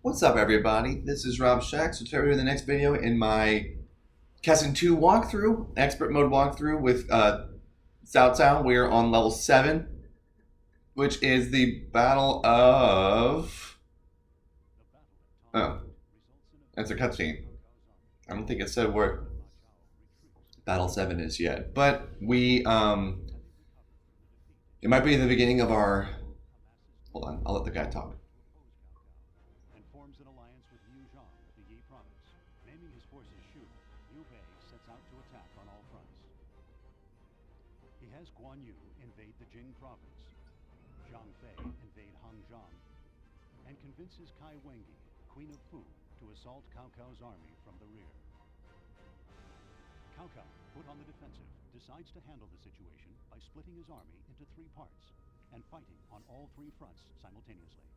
What's up, everybody? This is Rob Shack. So today we're doing the next video in my Kessen 2 walkthrough, expert mode walkthrough with Cao Cao. We're on level 7, which is the Battle of... Oh, that's a cutscene. I don't think it said where Battle 7 is yet, but it might be the beginning of our... Hold on, I'll let the guy talk. Guan Yu invade the Jing province, Zhang Fei invade Hangzhou, and convinces Kai Wengi, Queen of Fu, to assault Cao Cao's army from the rear. Cao Cao, put on the defensive, decides to handle the situation by splitting his army into 3 parts and fighting on all 3 fronts simultaneously.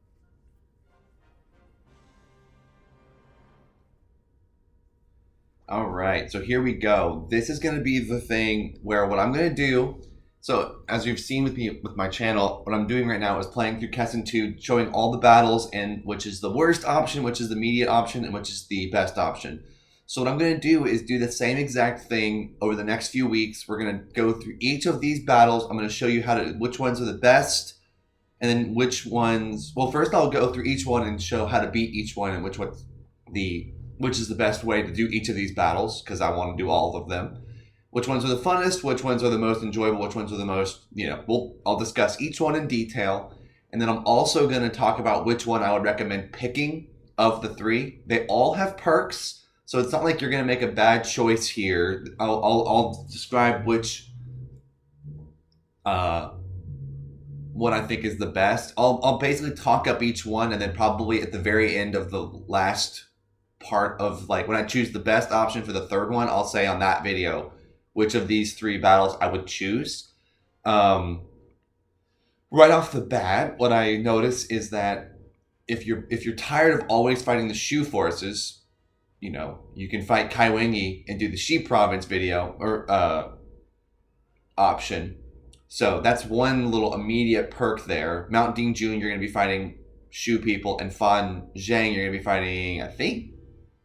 All right, so here we go. This is going to be the thing where what I'm going to do. So as you've seen with me with my channel, what I'm doing right now is playing through Kessen 2, showing all the battles and which is the worst option, which is the immediate option, and which is the best option. So what I'm going to do is do the same exact thing over the next few weeks. We're going to go through each of these battles. I'm going to show you which ones are the best, and then which ones. Well, first I'll go through each one and show how to beat each one and which is the best way to do each of these battles, because I want to do all of them. Which ones are the funnest, which ones are the most enjoyable, which ones are the most, I'll discuss each one in detail. And then I'm also going to talk about which one I would recommend picking of the 3. They all have perks, so it's not like you're going to make a bad choice here. I'll describe which one I think is the best. I'll basically talk up each one, and then probably at the very end of the last part of, like, when I choose the best option for the 3rd one, I'll say on that video which of these 3 battles I would choose. Right off the bat, what I notice is that if you're tired of always fighting the Shu forces, you can fight Kai Wengi and do the Xi province video or option. So that's one little immediate perk there. Mount Dingjun, you're going to be fighting Shu people, and Fan Zheng, you're going to be fighting, I think,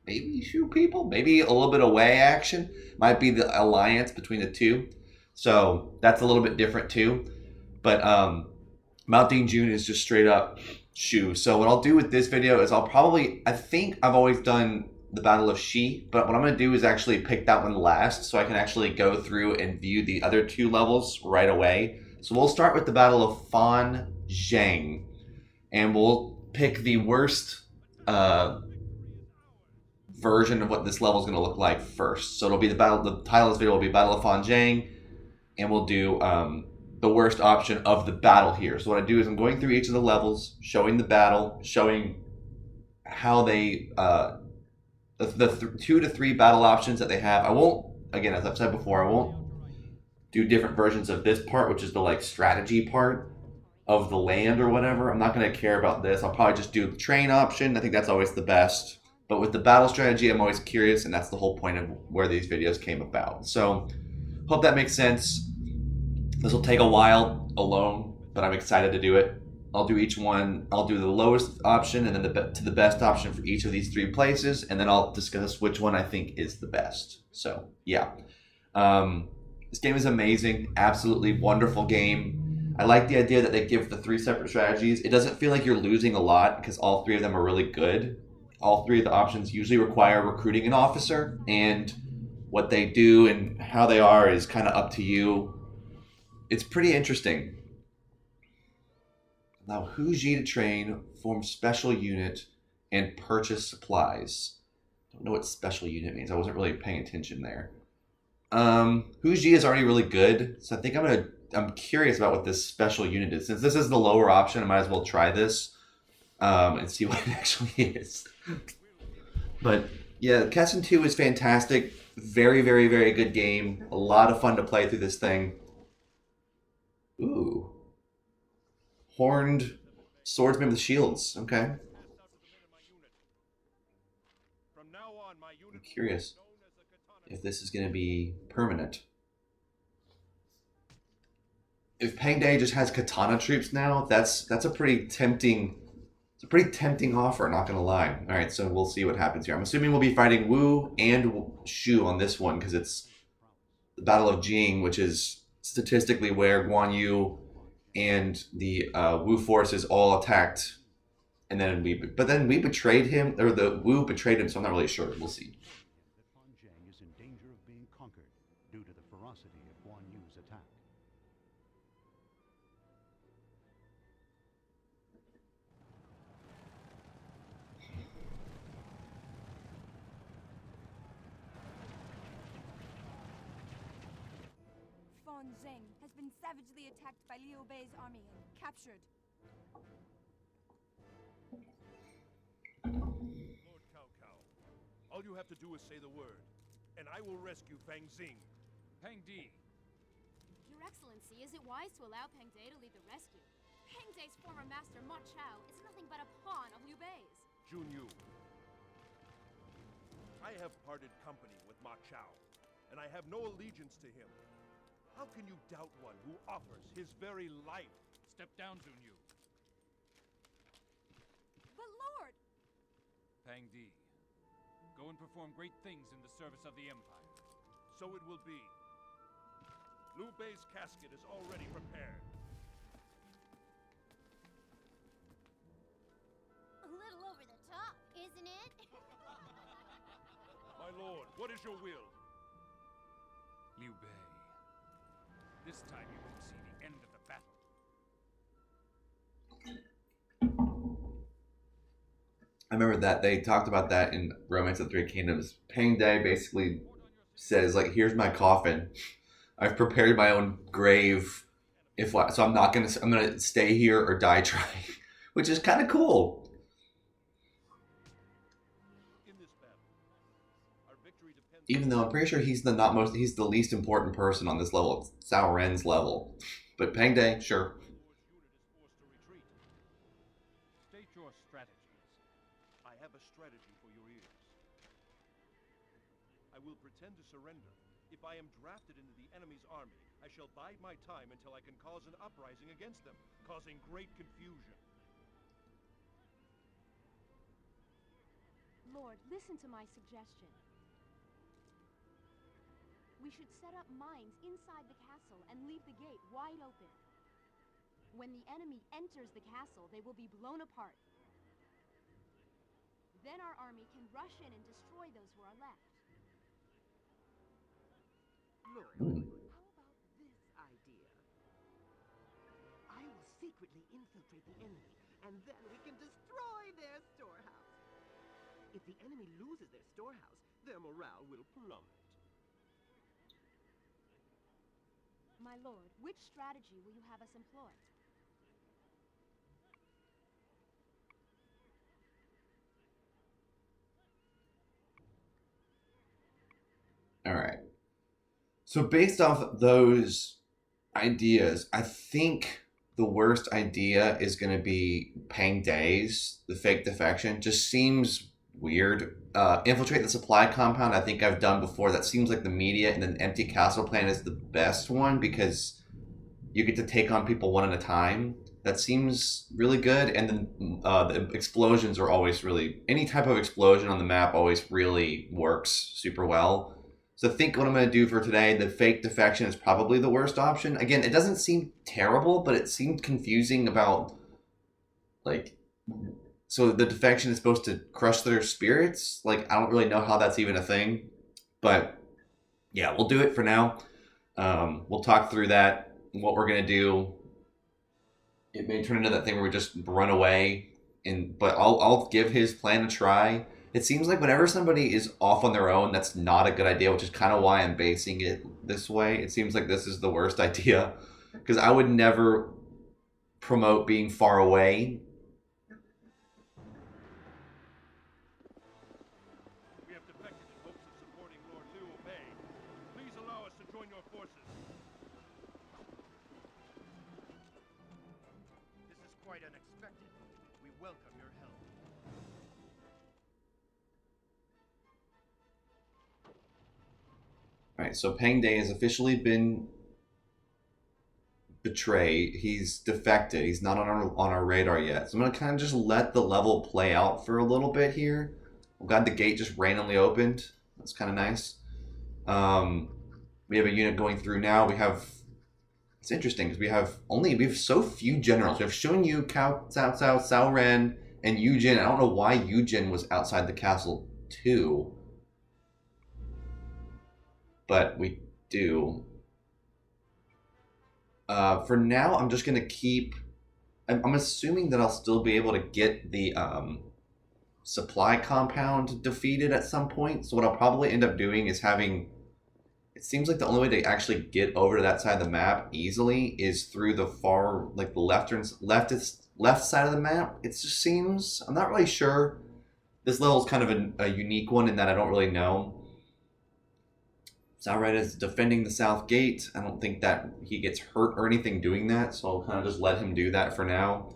maybe Shu people, maybe a little bit of Wei action. Might be the alliance between the 2. So that's a little bit different too. But Mount Dingjun is just straight up Shu. So what I'll do with this video is I think I've always done the Battle of Xi, but what I'm going to do is actually pick that one last so I can actually go through and view the other 2 levels right away. So we'll start with the Battle of Fan Zheng, and we'll pick the worst version of what this level is going to look like first. So it'll be the title of this video will be Battle of Fan Zheng, and we'll do the worst option of the battle here. So what I do is I'm going through each of the levels, showing the battle, showing how they the 2 to 3 battle options that they have. I won't, again, as I've said before, I won't do different versions of this part, which is the like strategy part of the land or whatever. I'm not going to care about this. I'll probably just do the train option. I think that's always the best. But with the battle strategy, I'm always curious, and that's the whole point of where these videos came about. So, hope that makes sense. This will take a while alone, but I'm excited to do it. I'll do each one. I'll do the lowest option and then to the best option for each of these 3 places, and then I'll discuss which one I think is the best. So, yeah. This game is amazing. Absolutely wonderful game. I like the idea that they give the 3 separate strategies. It doesn't feel like you're losing a lot because all 3 of them are really good. All 3 of the options usually require recruiting an officer, and what they do and how they are is kind of up to you. It's pretty interesting. Allow Hu Ji to train, form special unit, and purchase supplies. Don't know what special unit means. I wasn't really paying attention there. Hu Ji is already really good, so I think I'm curious about what this special unit is. Since this is the lower option, I might as well try this and see what it actually is. But yeah, Kessen 2 is fantastic. Very, very, very good game. A lot of fun to play through this thing. Ooh. Horned swordsman with shields. Okay. I'm curious if this is going to be permanent. If Pang Day just has katana troops now, that's a pretty tempting It's a pretty tempting offer, not gonna lie. All right, so we'll see what happens here. I'm assuming we'll be fighting Wu and Shu on this one because it's the Battle of Jing, which is statistically where Guan Yu and the Wu forces all attacked, and then we betrayed him, or the Wu betrayed him. So I'm not really sure. We'll see. That Fan Zheng is in danger of being conquered due to the ferocity of Guan Yu's attack. Fan Zheng has been savagely attacked by Liu Bei's army and captured. Lord Cao Cao, all you have to do is say the word, and I will rescue Fan Zheng. Peng Di. Your Excellency, is it wise to allow Peng De to lead the rescue? Peng De's former master, Ma Chao, is nothing but a pawn of Liu Bei's. Jun Yu, I have parted company with Ma Chao, and I have no allegiance to him. How can you doubt one who offers his very life? Step down, Jun Yu. But Lord! Peng Di. Go and perform great things in the service of the Empire. So it will be. Liu Bei's casket is already prepared. A little over the top, isn't it? My lord, what is your will? Liu Bei. This time you won't see the end of the battle. I remember that they talked about that in Romance of the Three Kingdoms. Pang De basically says, like, here's my coffin. I've prepared my own grave. So I'm gonna stay here or die trying, which is kind of cool. In this battle, our victory depends. Even though I'm pretty sure he's the least important person on this level. It's Cao Ren's level, but Pang De, sure. Lord's unit is forced to retreat. State your strategies. I have a strategy for your ears. I will pretend to surrender. If I am drafted into the enemy's army, I shall bide my time until I can cause an uprising against them, causing great confusion. Lord, listen to my suggestion. We should set up mines inside the castle and leave the gate wide open. When the enemy enters the castle, they will be blown apart. Then our army can rush in and destroy those who are left. Lord, how about this idea? I will secretly infiltrate the enemy, and then we can destroy their storehouse. If the enemy loses their storehouse, their morale will plummet. My lord, which strategy will you have us employ? All right. So based off those ideas, I think the worst idea is going to be Pang De's, the fake defection. Just seems weird. Infiltrate the supply compound, I think I've done before. That seems like the media, and then empty castle plan is the best one because you get to take on people one at a time. That seems really good. And then the explosions are always really, any type of explosion on the map always really works super well. So I think what I'm going to do for today, the fake defection is probably the worst option. Again, it doesn't seem terrible, but it seemed confusing about, like, so the defection is supposed to crush their spirits? Like, I don't really know how that's even a thing. But, yeah, we'll do it for now. We'll talk through that, what we're going to do. It may turn into that thing where we just run away. But I'll give his plan a try. It seems like whenever somebody is off on their own, that's not a good idea, which is kind of why I'm basing it this way. It seems like this is the worst idea, because I would never promote being far away. We have defected in hopes of supporting Lord Liu Bei. Please allow us to join your forces. This is quite unexpected. We welcome your help. All right, so Pang De has officially been betray. He's defected. He's not on our radar yet. So I'm gonna kind of just let the level play out for a little bit here. I'm glad the gate just randomly opened. That's kind of nice. We have a unit going through now. It's interesting because we have so few generals. We have Shun Yu, Cao Cao, Cao Ren, and Yujin. I don't know why Yujin was outside the castle too, but we do. For now, I'm just gonna keep. I'm assuming that I'll still be able to get the supply compound defeated at some point. So what I'll probably end up doing is having. It seems like the only way to actually get over to that side of the map easily is through the far, like the left side of the map. It just seems. I'm not really sure. This level is kind of a unique one in that I don't really know. Saured is defending the south gate. I don't think that he gets hurt or anything doing that, so I'll kind of just let him do that for now.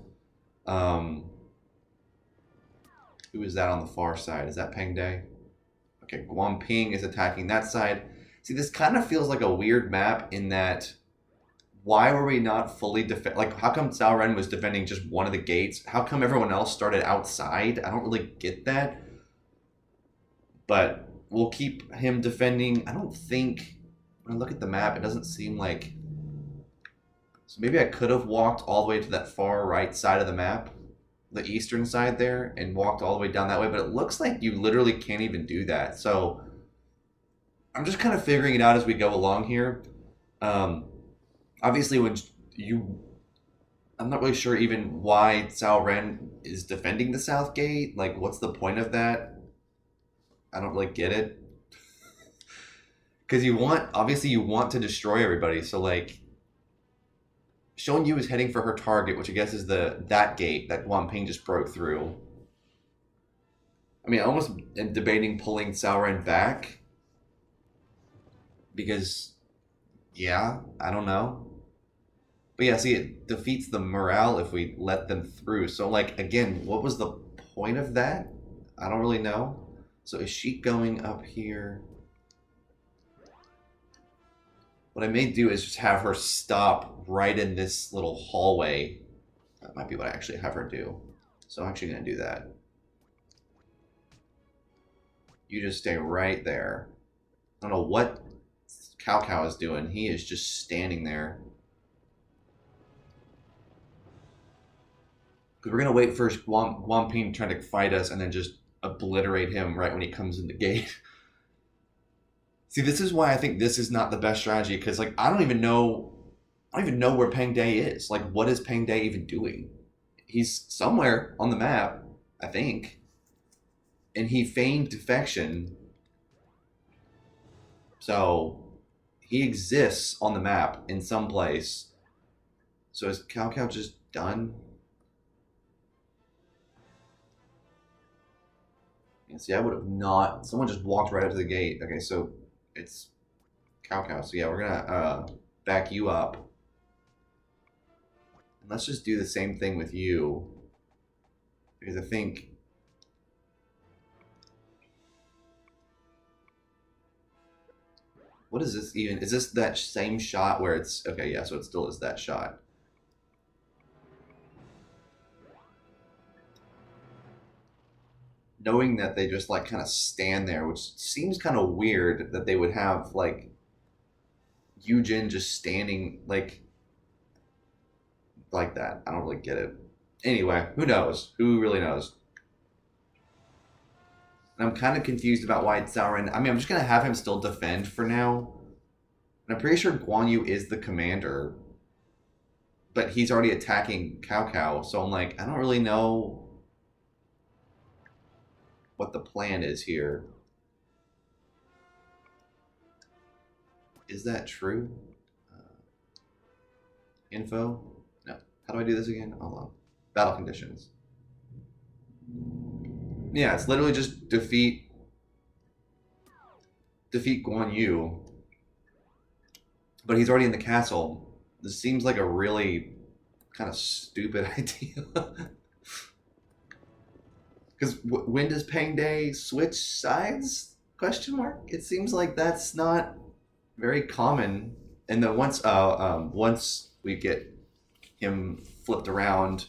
Who is that on the far side? Is that Peng De? Okay, Guan Ping is attacking that side. See, this kind of feels like a weird map in that why were we not fully defend? Like, how come Cao Ren was defending just one of the gates? How come everyone else started outside? I don't really get that. But we'll keep him defending. I don't think, when I look at the map, it doesn't seem like... So maybe I could have walked all the way to that far right side of the map, the eastern side there, and walked all the way down that way. But it looks like you literally can't even do that. So I'm just kind of figuring it out as we go along here. Obviously, I'm not really sure even why Cao Ren is defending the south gate. Like, what's the point of that? I don't really get it. Because obviously you want to destroy everybody. So, like, Shun Yu is heading for her target, which I guess is that gate that Guan Ping just broke through. I mean, I almost am debating pulling Cao Ren back. Because, yeah, I don't know. But yeah, see, it defeats the morale if we let them through. So, like, again, what was the point of that? I don't really know. So is she going up here? What I may do is just have her stop right in this little hallway. That might be what I actually have her do. So I'm actually going to do that. You just stay right there. I don't know what Cao Cao is doing. He is just standing there. Because we're going to wait for Guan Ping trying to fight us and then just obliterate him right when he comes in the gate. See, this is why I think this is not the best strategy, because like I don't even know where Peng De is. Like, what is Peng De even doing? He's somewhere on the map, I think. And he feigned defection. So he exists on the map in some place. So is Cao Cao just done? Yeah, see, I would have not... Someone just walked right up to the gate. Okay, so it's Cao Cao. So yeah, we're going to back you up. And let's just do the same thing with you. Because I think... What is this even? Is this that same shot where it's... Okay, yeah, so it still is that shot. Knowing that they just like kind of stand there, which seems kind of weird that they would have like Yujin just standing like that. I don't really get it. Anyway, who knows? Who really knows? And I'm kind of confused about why Cao Ren... I mean, I'm just going to have him still defend for now. And I'm pretty sure Guan Yu is the commander. But he's already attacking Cao Cao. So I'm like, I don't really know what the plan is here. Is that true? Info? No. How do I do this again? Hold on. Battle conditions. Yeah, it's literally just defeat Guan Yu. But he's already in the castle. This seems like a really kind of stupid idea. Because when does Peng De switch sides? Question mark. It seems like that's not very common. And then once we get him flipped around.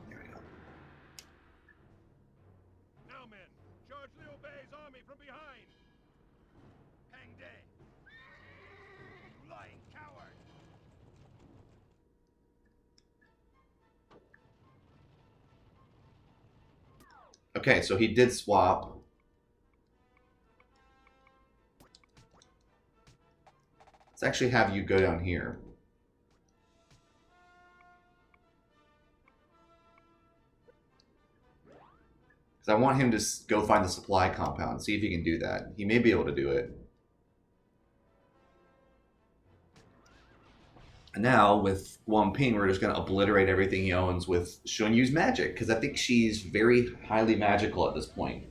There we go. Now, men, charge Liu Bei's army from behind. Hang Day! You lying coward! Okay, so he did swap. Let's actually have you go down here. Because I want him to go find the supply compound, see if he can do that. He may be able to do it. And now, with Guan Ping, we're just going to obliterate everything he owns with Shun Yu's magic, because I think she's very highly magical at this point.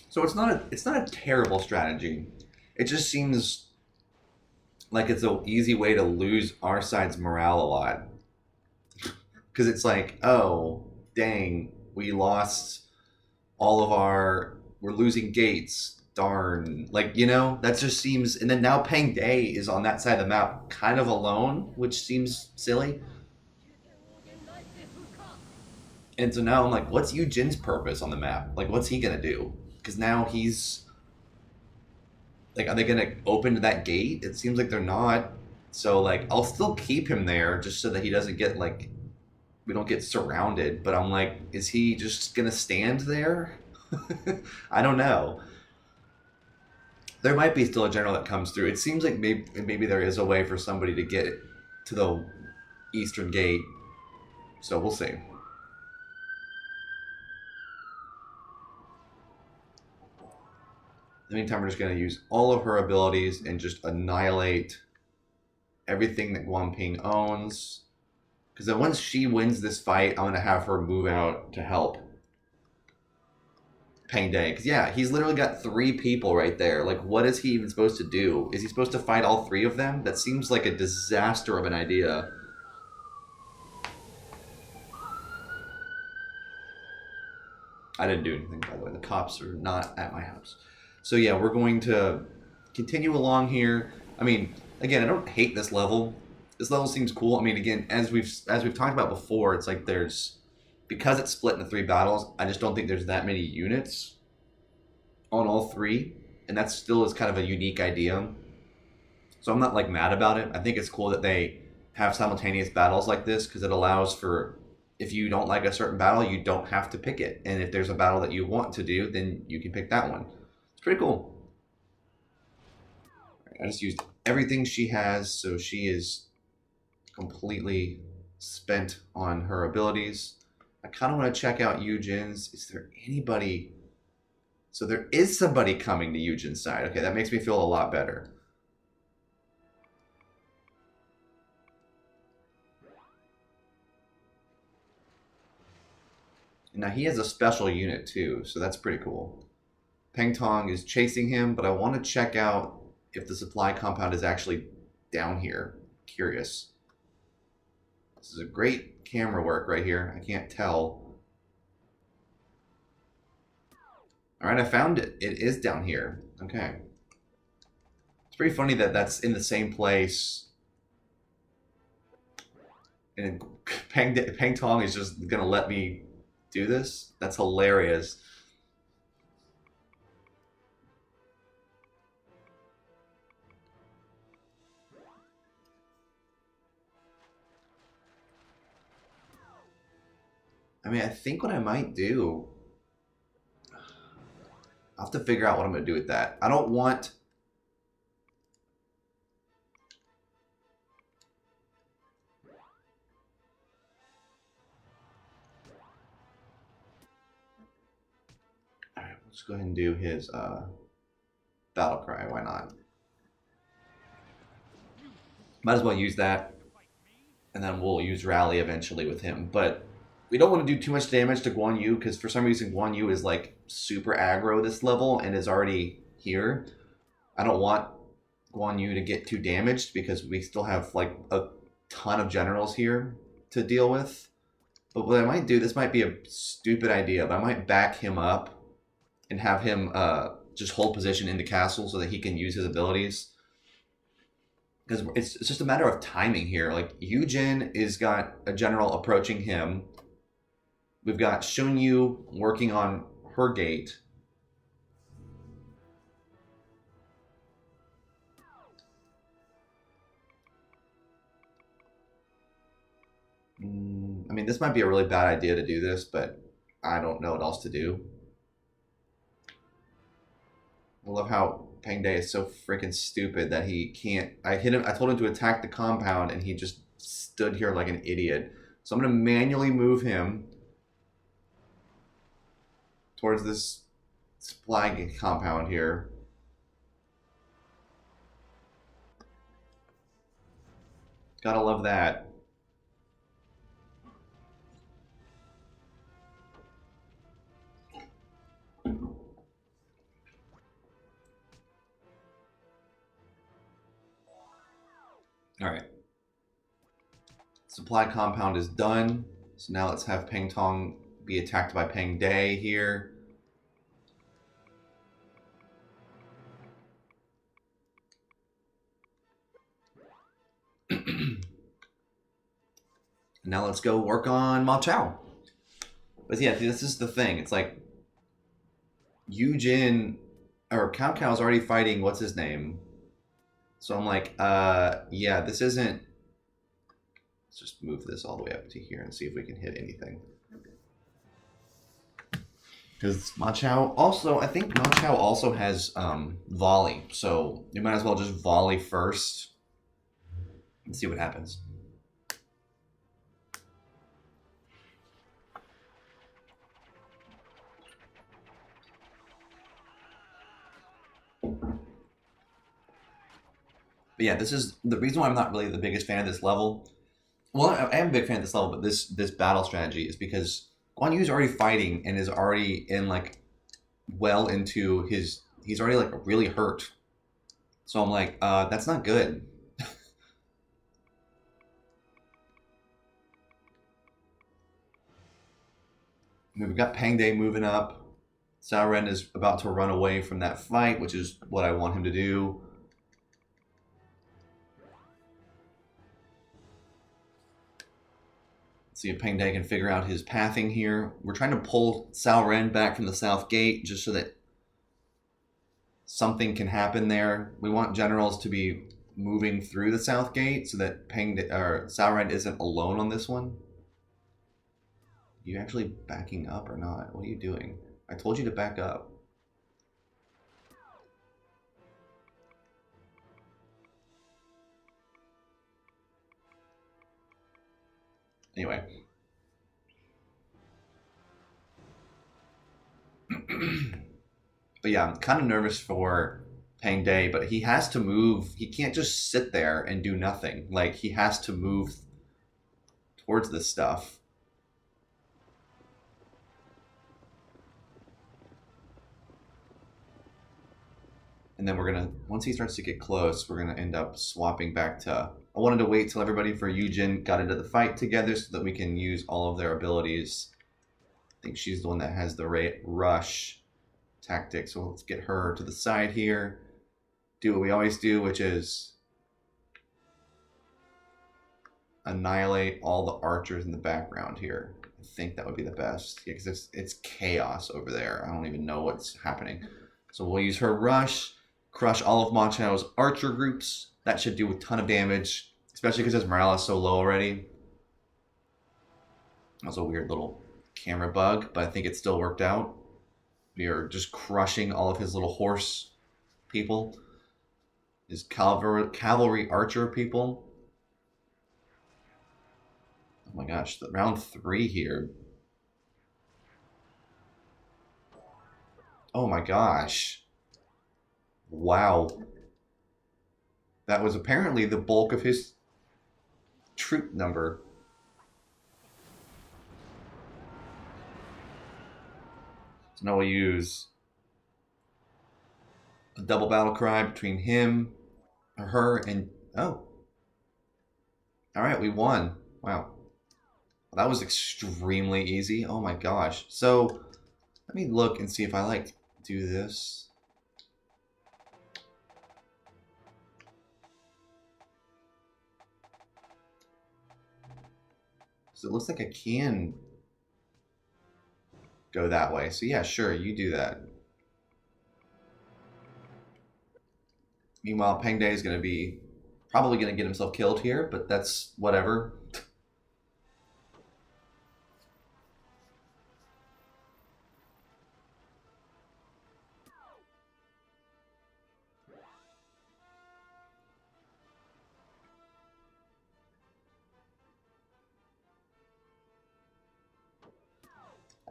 So it's not a terrible strategy. It just seems like it's an easy way to lose our side's morale a lot. Because it's like, oh, dang, we lost all of our... We're losing gates. Darn. Like, you know, that just seems... And then now Peng Day is on that side of the map kind of alone, which seems silly. And so now I'm like, what's Yu Jin's purpose on the map? Like, what's he going to do? Because now he's... Like, are they going to open that gate? It seems like they're not. So, like, I'll still keep him there just so that he doesn't get, like... We don't get surrounded. But I'm like, is he just going to stand there? I don't know. There might be still a general that comes through. It seems like maybe there is a way for somebody to get to the eastern gate. So we'll see. In the meantime, we're just going to use all of her abilities and just annihilate everything that Guan Ping owns. Because then once she wins this fight, I'm going to have her move out to help Peng Day. Because, yeah, he's literally got 3 people right there. Like, what is he even supposed to do? Is he supposed to fight all 3 of them? That seems like a disaster of an idea. I didn't do anything, by the way. The cops are not at my house. So, yeah, we're going to continue along here. I mean, again, I don't hate this level. This level seems cool. I mean, again, as we've talked about before, it's like there's... Because it's split into 3 battles, I just don't think there's that many units on all 3. And that still is kind of a unique idea. So I'm not, like, mad about it. I think it's cool that they have simultaneous battles like this, because it allows for... If you don't like a certain battle, you don't have to pick it. And if there's a battle that you want to do, then you can pick that one. It's pretty cool. Right, I just used everything she has, so she is completely spent on her abilities. I kind of want to check out Yu Jin's. Is there anybody? So there is somebody coming to Yu Jin's side. Okay, that makes me feel a lot better. Now he has a special unit too, so that's pretty cool. Peng Tong is chasing him, but I want to check out if the supply compound is actually down here. Curious. This is a great camera work right here. I can't tell. Alright, I found it. It is down here. Okay. It's pretty funny that that's in the same place. And Peng Tong is just going to let me do this? That's hilarious. I mean, I think what I might do... I'll have to figure out what I'm going to do with that. I don't want... Alright, let's go ahead and do his battle cry. Why not? Might as well use that. And then we'll use rally eventually with him. But we don't want to do too much damage to Guan Yu, because for some reason Guan Yu is like super aggro this level and is already here. I don't want Guan Yu to get too damaged, because we still have like a ton of generals here to deal with. But what I might do, this might be a stupid idea, but I might back him up and have him just hold position in the castle so that he can use his abilities. Because it's just a matter of timing here. Like, Yujin is got a general approaching him. We've got Shunyu working on her gate. I mean, this might be a really bad idea to do this, but I don't know what else to do. I love how Peng Day is so freaking stupid that he can't. I told him to attack the compound, and he just stood here like an idiot. So I'm going to manually move him towards this supply compound here. Gotta love that. All right. Supply compound is done. So now let's have Peng Tong be attacked by Peng Day here. Now let's go work on Ma Chao. But yeah, this is the thing. It's like Yujin or Cao Cao's already fighting what's his name. So I'm like, yeah, this isn't. Let's just move this all the way up to here and see if we can hit anything. Because Ma Chao also, I think Ma Chao also has volley, so you might as well just volley first and see what happens. But yeah, this is the reason why I'm not really the biggest fan of this level. Well, I am a big fan of this level, but this battle strategy is because Guan Yu's already fighting and is already in like well into his. He's already like really hurt. So I'm like, that's not good. We've got Peng Day moving up. Cao Ren is about to run away from that fight, which is what I want him to do. See if Peng Day can figure out his pathing here. We're trying to pull Cao Ren back from the south gate just so that something can happen there. We want generals to be moving through the south gate so that Cao Ren isn't alone on this one. You actually backing up or not? What are you doing? I told you to back up. Anyway. But yeah, I'm kind of nervous for Peng Day, but he has to move. He can't just sit there and do nothing. Like, he has to move towards this stuff. And then we're going to, once he starts to get close, we're going to end up swapping back to, I wanted to wait till everybody for Yujin got into the fight together so that we can use all of their abilities. I think she's the one that has the rush tactic. So let's get her to the side here. Do what we always do, which is annihilate all the archers in the background here. I think that would be the best. Yeah, because it's chaos over there. I don't even know what's happening. So we'll use her rush. Crush all of Ma Chao's archer groups. That should do a ton of damage, especially because his morale is so low already. That was a weird little camera bug, but I think it still worked out. We are just crushing all of his little horse people. His cavalry archer people. Oh my gosh, round 3 here. Oh my gosh. Wow. That was apparently the bulk of his troop number. So now we'll use a double battle cry between him, or her, and... Oh. Alright, we won. Wow. That was extremely easy. Oh my gosh. So, let me look and see if I, like, do this. So it looks like I can go that way. So yeah, sure, you do that. Meanwhile, Peng Day is going to be probably going to get himself killed here, but that's whatever.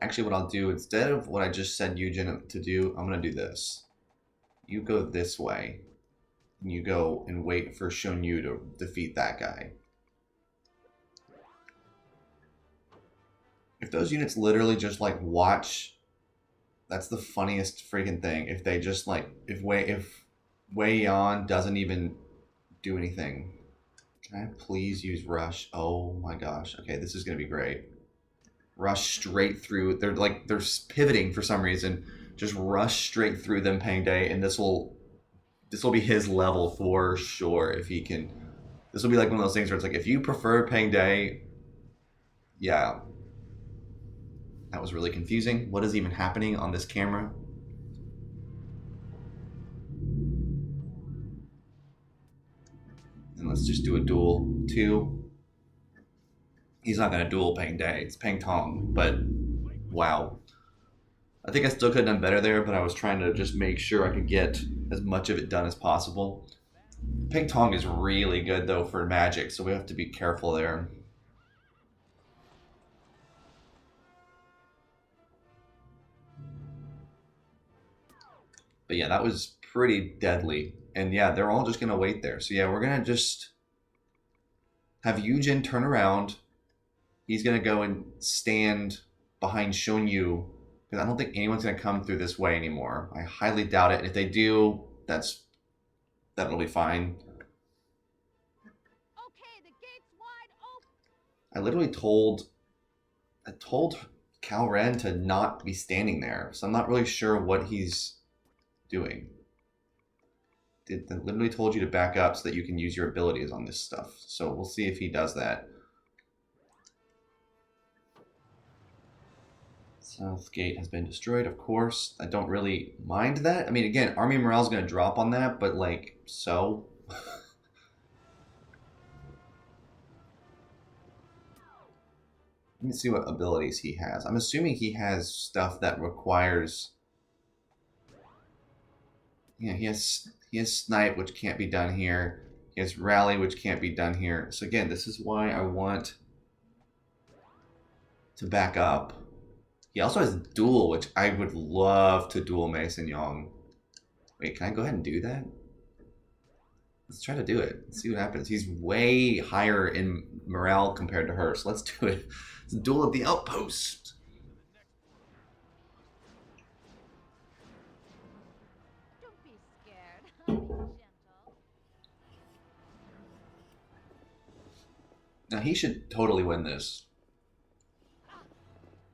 Actually, what I'll do, instead of what I just said Eugen to do, I'm going to do this. You go this way, and you go and wait for Shunyu to defeat that guy. If those units literally just, like, watch, that's the funniest freaking thing. If they just, like, if Wei Yan doesn't even do anything. Can I please use Rush? Oh my gosh. Okay, this is going to be great. Rush straight through. They're pivoting for some reason. Just rush straight through them Peng Day, and this will be his level for sure if he can. This will be like one of those things where it's like, if you prefer Peng Day, yeah. That was really confusing. What is even happening on this camera? And let's just do a duel 2. He's not going to duel Peng Day. It's Peng Tong, but wow. I think I still could have done better there, but I was trying to just make sure I could get as much of it done as possible. Peng Tong is really good, though, for magic, so we have to be careful there. But yeah, that was pretty deadly. And yeah, they're all just going to wait there. So yeah, we're going to just have Eugen turn around. He's going to go and stand behind Shunyu, because I don't think anyone's going to come through this way anymore. I highly doubt it. And if they do, that'll be fine. Okay, the gate's wide open. I literally told Cao Ren to not be standing there, so I'm not really sure what he's doing. I literally told you to back up so that you can use your abilities on this stuff. So we'll see if he does that. South gate has been destroyed, of course. I don't really mind that. I mean, again, army morale is going to drop on that, but like, so. Let me see what abilities he has. I'm assuming he has stuff that requires. Yeah, he has snipe, which can't be done here. He has rally, which can't be done here. So again, this is why I want to back up. He also has duel, which I would love to duel Mason Yong. Wait, can I go ahead and do that? Let's try to do it. Let's see what happens. He's way higher in morale compared to her, so let's do it. It's a duel at the outpost. Don't be scared. I'll be gentle. Now, he should totally win this.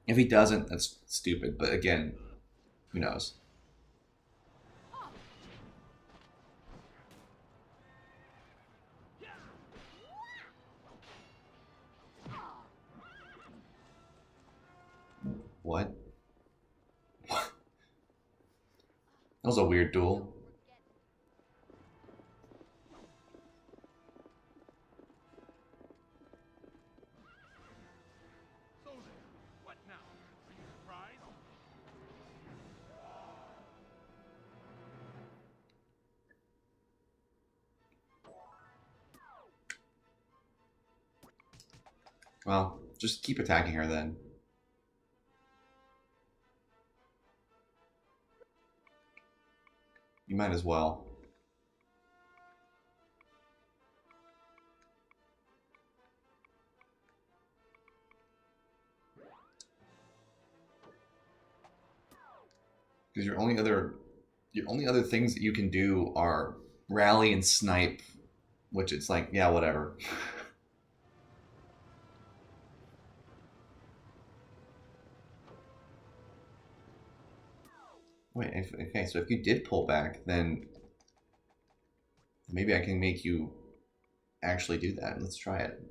If he doesn't, that's stupid. But again, who knows? What? That was a weird duel. So there. What now? Are you surprised? Well, just keep attacking her then. You might as well. Because your only other things that you can do are rally and snipe, which it's like, yeah, whatever. Wait, okay, so if you did pull back, then maybe I can make you actually do that. Let's try it.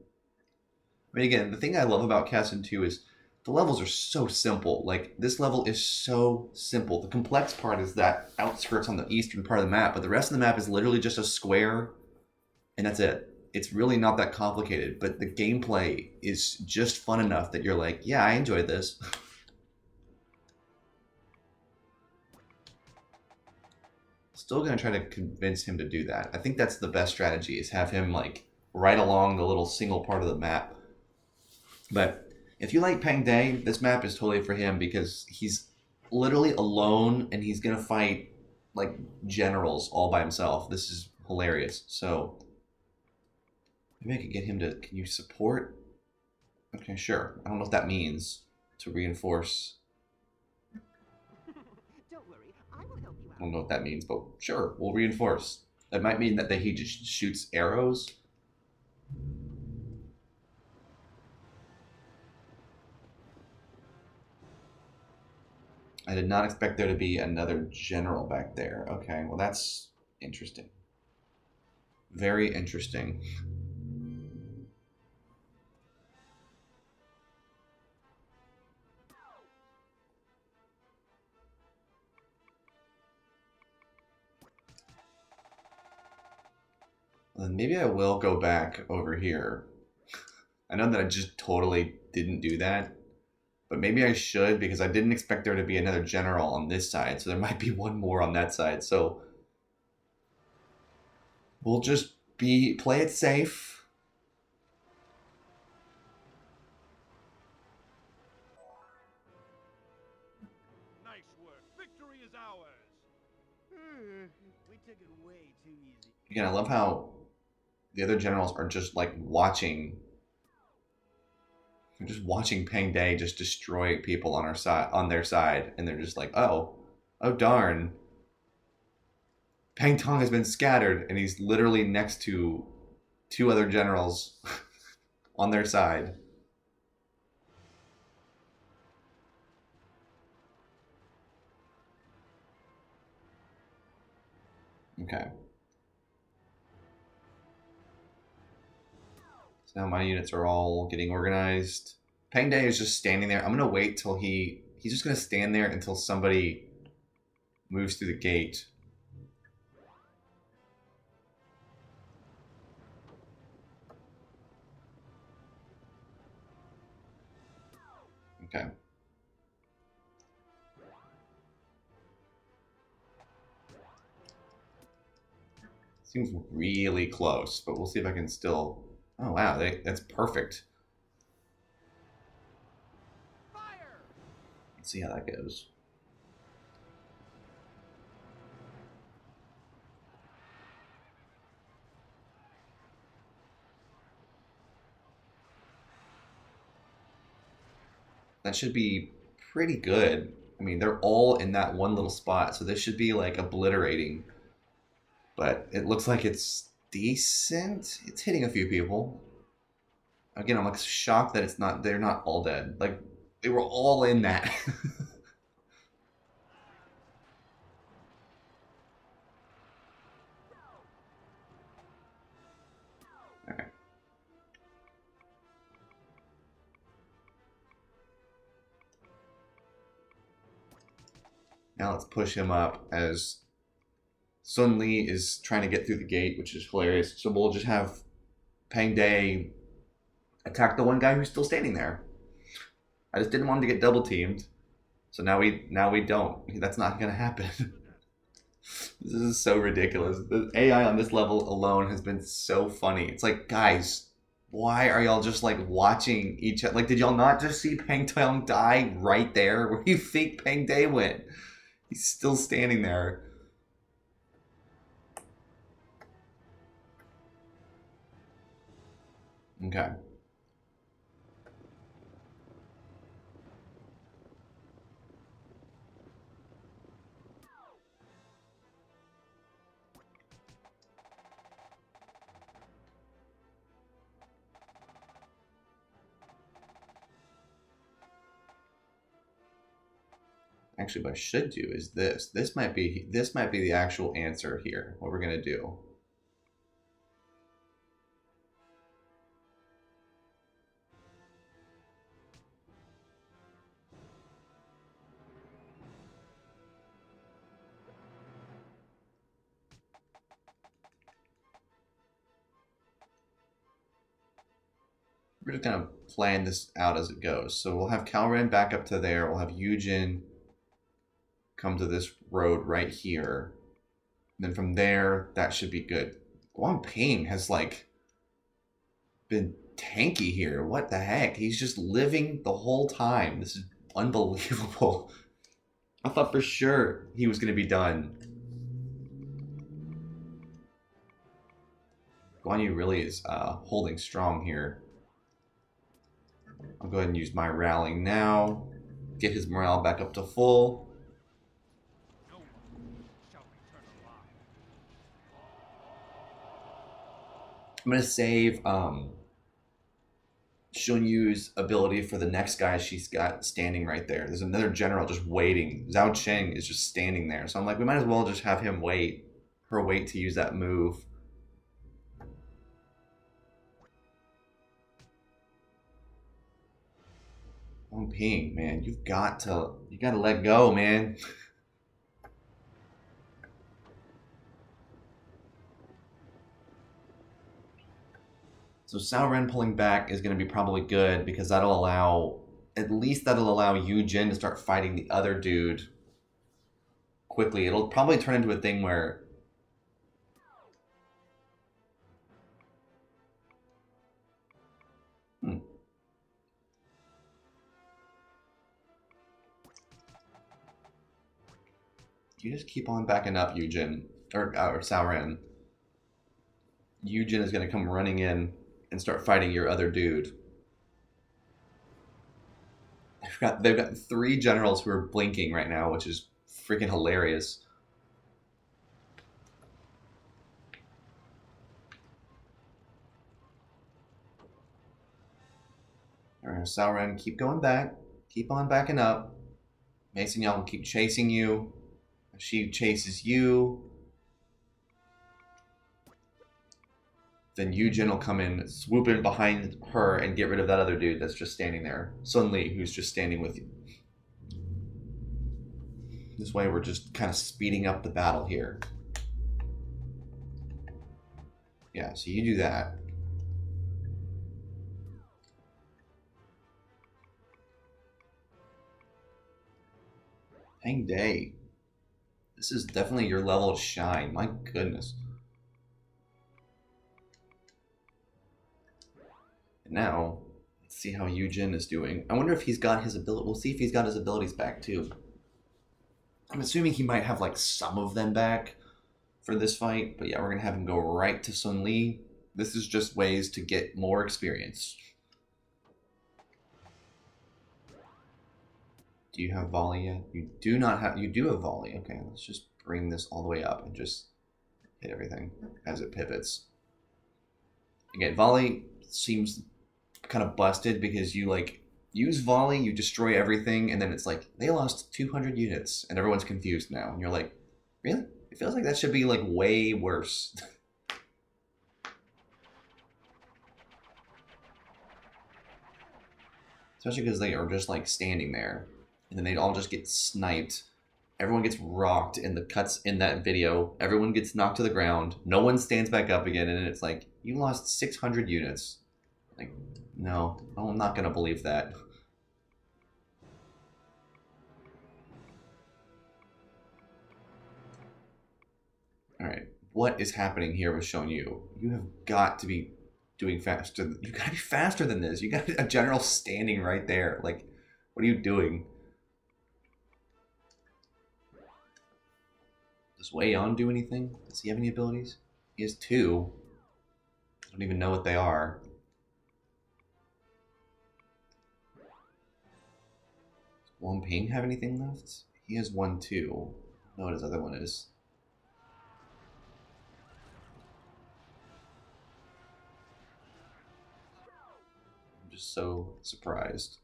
I mean, again, the thing I love about Kessen too is the levels are so simple. Like, this level is so simple. The complex part is that outskirts on the eastern part of the map, but the rest of the map is literally just a square, and that's it. It's really not that complicated, but the gameplay is just fun enough that you're like, yeah, I enjoyed this. Still gonna try to convince him to do that. I think that's the best strategy, is have him like right along the little single part of the map. But if you like Pang Day, this map is totally for him because he's literally alone and he's gonna fight like generals all by himself. This is hilarious. So maybe I could get him to, can you support? Okay, sure. I don't know what that means. To reinforce. Don't worry, I will help you I out. don't know what that means, but sure, we'll reinforce. That might mean that he just shoots arrows. I did not expect there to be another general back there. Okay, well that's interesting. Very interesting. Then maybe I will go back over here. I know that I just totally didn't do that, but maybe I should because I didn't expect there to be another general on this side, so there might be one more on that side. So we'll just play it safe. Nice work. Victory is ours. We took it way too easy. Again, I love how the other generals are just like watching. They're just watching Pang Day just destroy people on our side, on their side, and they're just like, oh darn. Pang Tong has been scattered, and he's literally next to two other generals on their side. Okay. So now my units are all getting organized. Pang Day is just standing there. I'm gonna wait till he's just gonna stand there until somebody moves through the gate. Okay. Seems really close, but we'll see if I can still. Oh wow, that's perfect. Fire! Let's see how that goes. That should be pretty good. I mean, they're all in that one little spot, so this should be like obliterating. But it looks like it's decent. It's hitting a few people. Again, I'm like shocked that they're not all dead. Like, they were all in that. Okay. Now let's push him up as Sun Li is trying to get through the gate, which is hilarious. So we'll just have Pang Day attack the one guy who's still standing there. I just didn't want him to get double teamed. So now we don't. That's not gonna happen. This is so ridiculous. The AI on this level alone has been so funny. It's like, guys, why are y'all just like watching each other? Like, did y'all not just see Pang Tong die right there? Where do you think Pang Day went? He's still standing there. Okay. Actually, what I should do is this. This might be the actual answer here. What we're gonna do. We're just gonna plan this out as it goes. So we'll have Calren back up to there. We'll have Yujin come to this road right here. And then from there, that should be good. Guan Ping has like been tanky here. What the heck? He's just living the whole time. This is unbelievable. I thought for sure he was gonna be done. Guan Yu really is holding strong here. I'll go ahead and use my rallying now. Get his morale back up to full. No one shall return alive. I'm going to save Shun Yu's ability for the next guy she's got standing right there. There's another general just waiting. Zhao Cheng is just standing there. So I'm like, we might as well just have him wait. Her wait to use that move. Ping, man, you gotta let go, man. So Cao Ren pulling back is going to be probably good because that'll allow, at least that'll allow Yu Jin to start fighting the other dude quickly. It'll probably turn into a thing where you just keep on backing up, Yujin, or Cao Ren. Yujin is going to come running in and start fighting your other dude. They've got 3 generals who are blinking right now, which is freaking hilarious. All right, Cao Ren, keep going back. Keep on backing up. Mason Yang will keep chasing you. She chases you. Then Yujin will come in, swoop in behind her, and get rid of that other dude that's just standing there. Sun Li, who's just standing with you. This way we're just kind of speeding up the battle here. Yeah, so you do that. Hang Day. This is definitely your level of shine. My goodness. And now, let's see how Yujin is doing. I wonder if he's got his ability. We'll see if he's got his abilities back too. I'm assuming he might have like some of them back for this fight. But yeah, we're going to have him go right to Sun Li. This is just ways to get more experience. Do you have volley yet? You do not have. You do have volley. Okay, let's just bring this all the way up and just hit everything as it pivots. Again, volley seems kind of busted because you like use volley, you destroy everything, and then it's like they lost 200 units, and everyone's confused now. And you're like, really? It feels like that should be like way worse. Especially because they are just like standing there. And then they all just get sniped. Everyone gets rocked in the cuts in that video. Everyone gets knocked to the ground. No one stands back up again. And it's like, you lost 600 units. Like, no, I'm not going to believe that. Alright, what is happening here with Shon Yu? You have got to be doing faster. You got to be faster than this. You got a general standing right there. Like, what are you doing? Does Wei Yan do anything? Does he have any abilities? He has 2. I don't even know what they are. Does Wang Ping have anything left? He has 1 too. I don't know what his other one is. I'm just so surprised.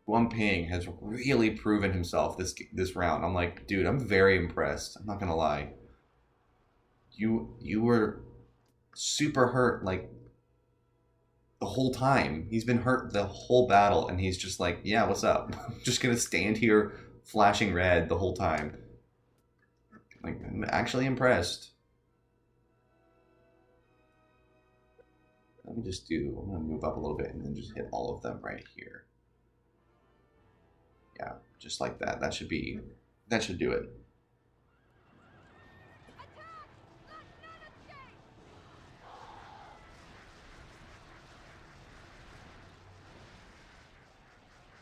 Guan Ping has really proven himself this round. I'm like, dude, I'm very impressed. I'm not gonna lie. You were super hurt like the whole time. He's been hurt the whole battle, and he's just like, yeah, what's up? I'm just gonna stand here flashing red the whole time. Like, I'm actually impressed. let me just do, I'm going to move up a little bit and then just hit all of them right here. Yeah, just like that. That should do it.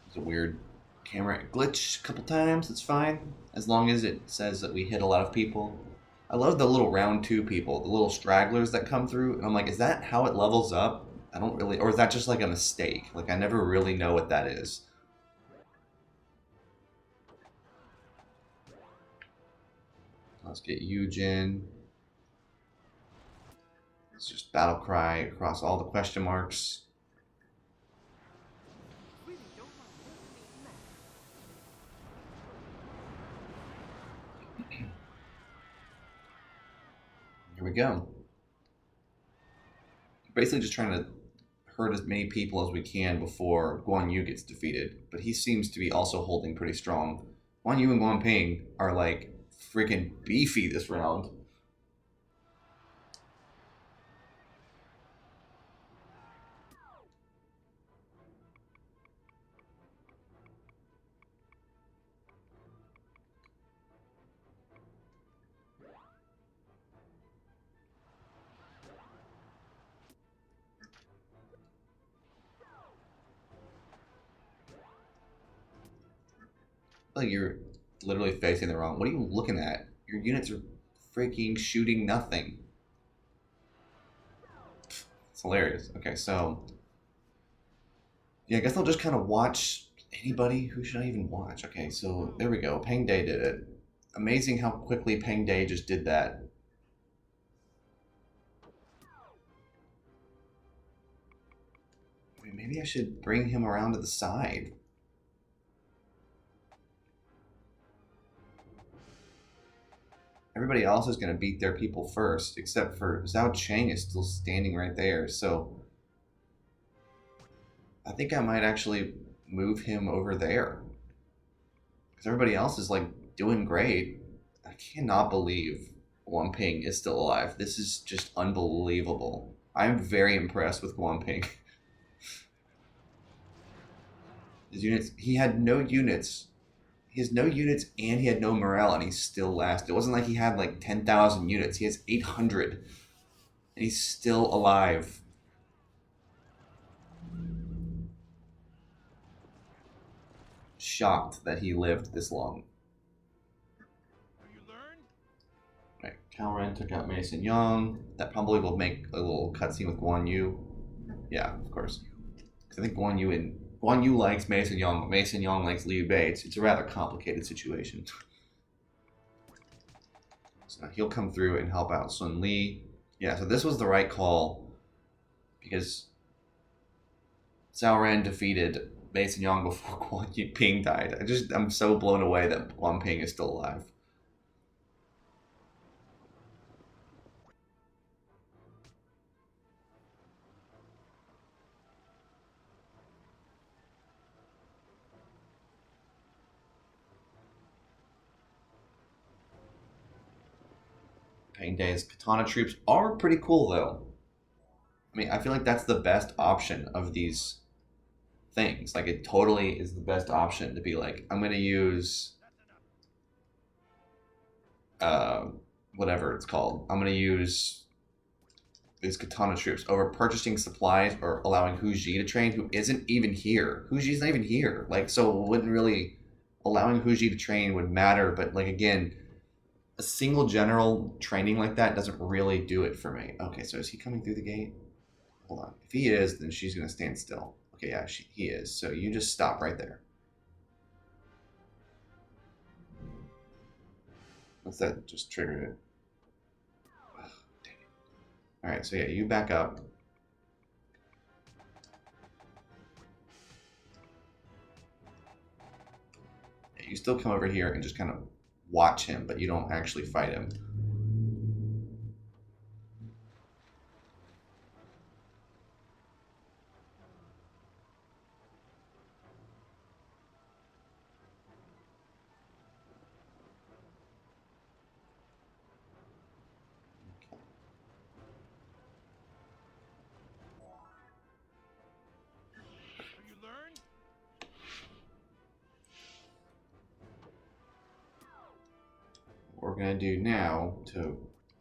It's a weird camera glitch a couple times. It's fine as long as it says that we hit a lot of people. I love the little round 2 people, the little stragglers that come through, and I'm like, is that how it levels up? I don't really, or is that just like a mistake? Like, I never really know what that is. Let's get Eugen. Let's just battle cry across all the question marks. Here we go. Basically just trying to hurt as many people as we can before Guan Yu gets defeated. But he seems to be also holding pretty strong. Guan Yu and Guan Ping are like freaking beefy this round. Like you're literally facing the wrong. What are you looking at? Your units are freaking shooting nothing. It's hilarious. Okay, so yeah, I guess I'll just kind of watch anybody. Who should I even watch? Okay, so there we go. Peng Day did it. Amazing how quickly Peng Day just did that. Wait, maybe I should bring him around to the side. Everybody else is going to beat their people first, except for Zhao Cheng is still standing right there. So I think I might actually move him over there. Because everybody else is like doing great. I cannot believe Guan Ping is still alive. This is just unbelievable. I'm very impressed with Guan Ping. His units, he had no units. He has no units and he had no morale and he still lasted. It wasn't like he had like 10,000 units. He has 800 and he's still alive. Shocked that he lived this long. You learn? Right, Cao Ren took out Mason Young. That probably will make a little cutscene with Guan Yu. Yeah, of course. Because I think Guan Yu likes Mason Young, but Mason Young likes Liu Bei. It's a rather complicated situation. So he'll come through and help out Sun Li. Yeah, so this was the right call because Cao Ren defeated Mason Young before Guan Ping died. I'm so blown away that Guan Ping is still alive. Ping Day's katana troops are pretty cool though. I mean, I feel like that's the best option of these things. Like, it totally is the best option to be like, I'm going to use whatever it's called. I'm going to use these katana troops over purchasing supplies or allowing Hu Ji to train, who isn't even here. Hu Ji's not even here. Like, so it wouldn't really, allowing Hu Ji to train would matter, but like, again, a single general training like that doesn't really do it for me. Okay, so is he coming through the gate? Hold on. If he is, then she's going to stand still. Okay, yeah, he is. So you just stop right there. What's that? Just triggered it. Oh, dang it. Alright, so yeah, you back up. Yeah, you still come over here and just kind of watch him, but you don't actually fight him. going to do now to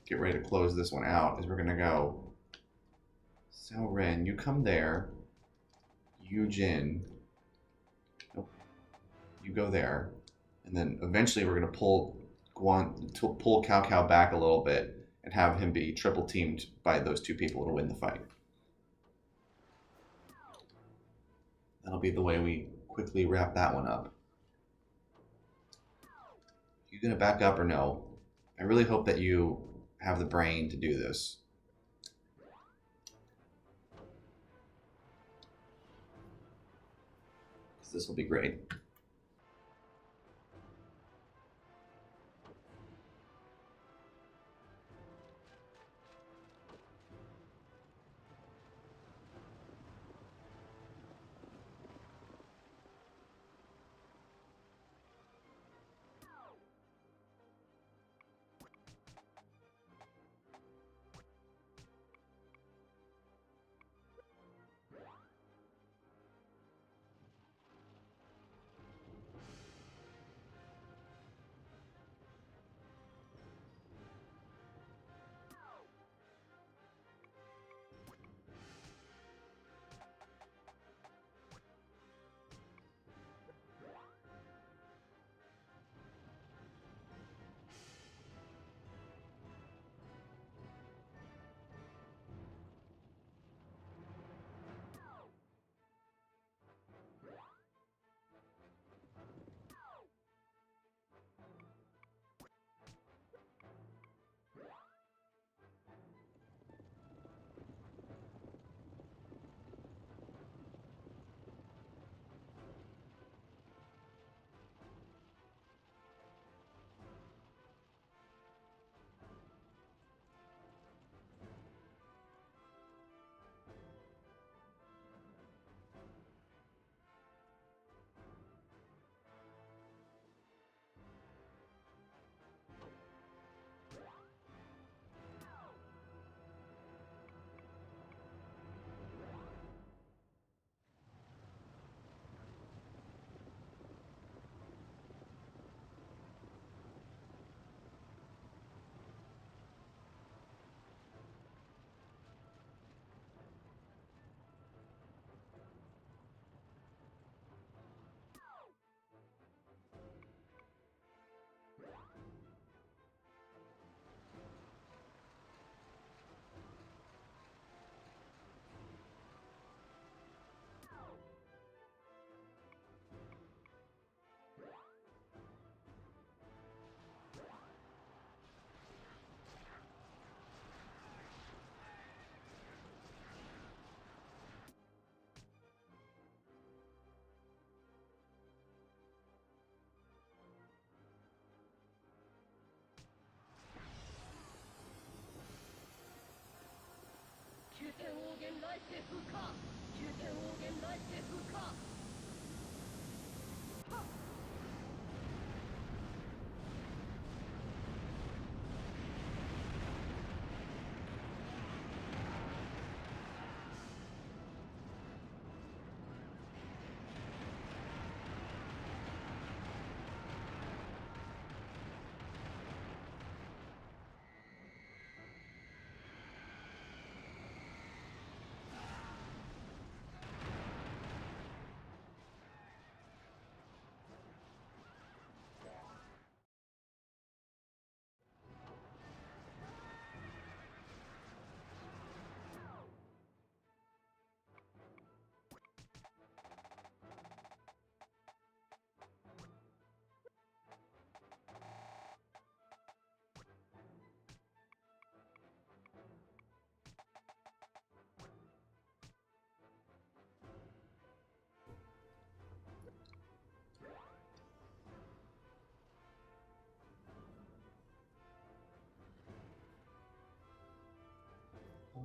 get ready to close this one out is we're going to go Sao Ren, you come there. Yu Jin. Nope. You go there. And then eventually we're going to pull Cao Cao back a little bit and have him be triple teamed by those two people to win the fight. That'll be the way we quickly wrap that one up. You gonna back up or no? I really hope that you have the brain to do this. Because this will be great.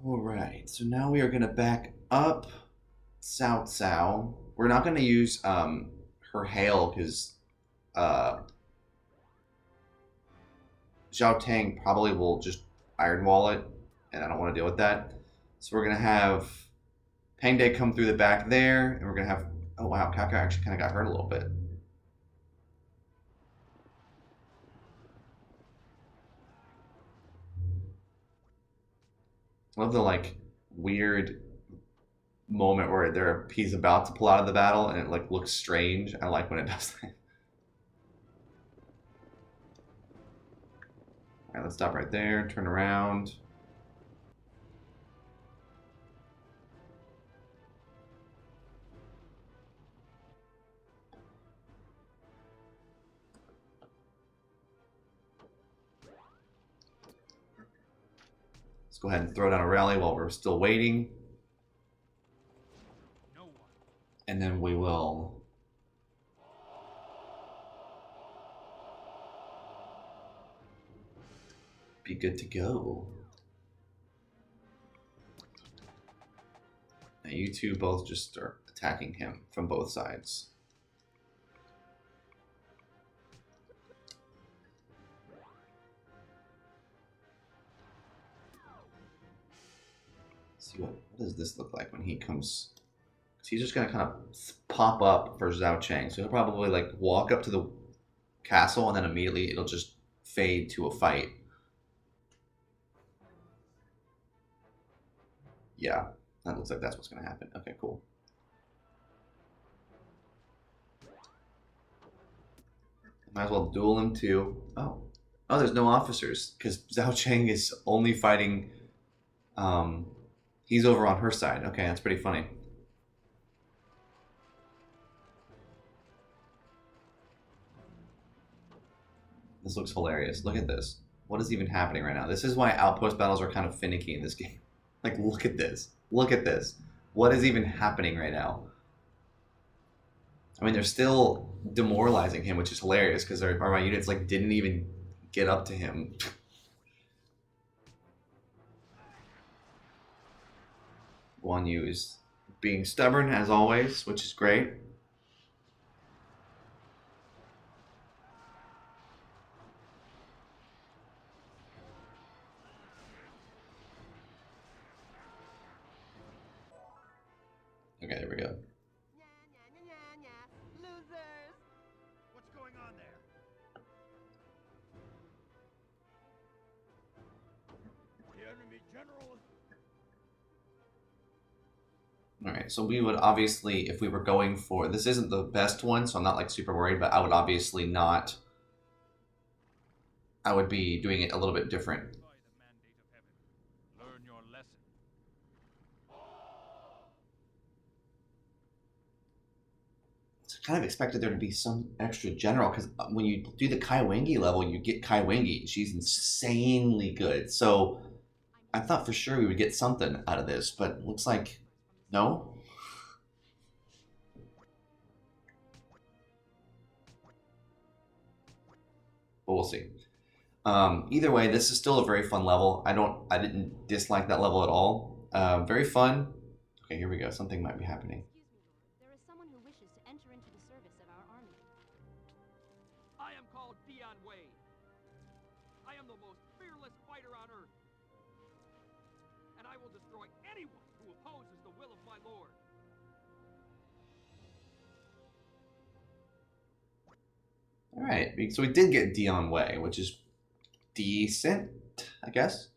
Alright, so now we are going to back up Cao Cao. We're not going to use her hail because Zhao Tang probably will just Iron Wall it, and I don't want to deal with that. So we're going to have Pang De come through the back there, and we're going to have... Oh wow, Cao Cao actually kind of got hurt a little bit. I love the like weird moment where he's about to pull out of the battle and it like looks strange. I like when it does that. All right, let's stop right there. Turn around. Let's go ahead and throw down a rally while we're still waiting. No one. And then we will be good to go. Now you two both just start attacking him from both sides. See what does this look like when he comes? So he's just gonna kind of pop up for Zhao Cheng. So he'll probably like walk up to the castle and then immediately it'll just fade to a fight. Yeah, that looks like that's what's gonna happen. Okay, cool. Might as well duel him too. Oh, there's no officers because Zhao Cheng is only fighting. He's over on her side. Okay, that's pretty funny. This looks hilarious. Look at this. What is even happening right now? This is why outpost battles are kind of finicky in this game. Like, look at this. Look at this. What is even happening right now? I mean, they're still demoralizing him, which is hilarious because my units like didn't even get up to him. Guan Yu is being stubborn as always, which is great. Okay, there we go. Losers! What's going on there? The enemy general. Alright, so we would obviously, if we were going for, this isn't the best one, so I'm not like super worried, but I would obviously not, I would be doing it a little bit different. By the mandate of heaven, learn your lesson. So I kind of expected there to be some extra general, because when you do the Kai Wengi level, you get Kai Wengi. She's insanely good. So I thought for sure we would get something out of this, but looks like no. But we'll see. Either way, this is still a very fun level. I didn't dislike that level at all. Very fun. Okay, here we go. Something might be happening. Excuse me, Lord. There is someone who wishes to enter into the service of our army. I am called Dion Wei. I am the most fearless fighter on earth. And I will destroy anyone who opposes the will of my lord. All right, so we did get Dion Wei, which is decent, I guess.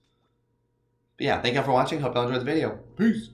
But yeah, thank you all for watching. Hope you all enjoyed the video. Peace.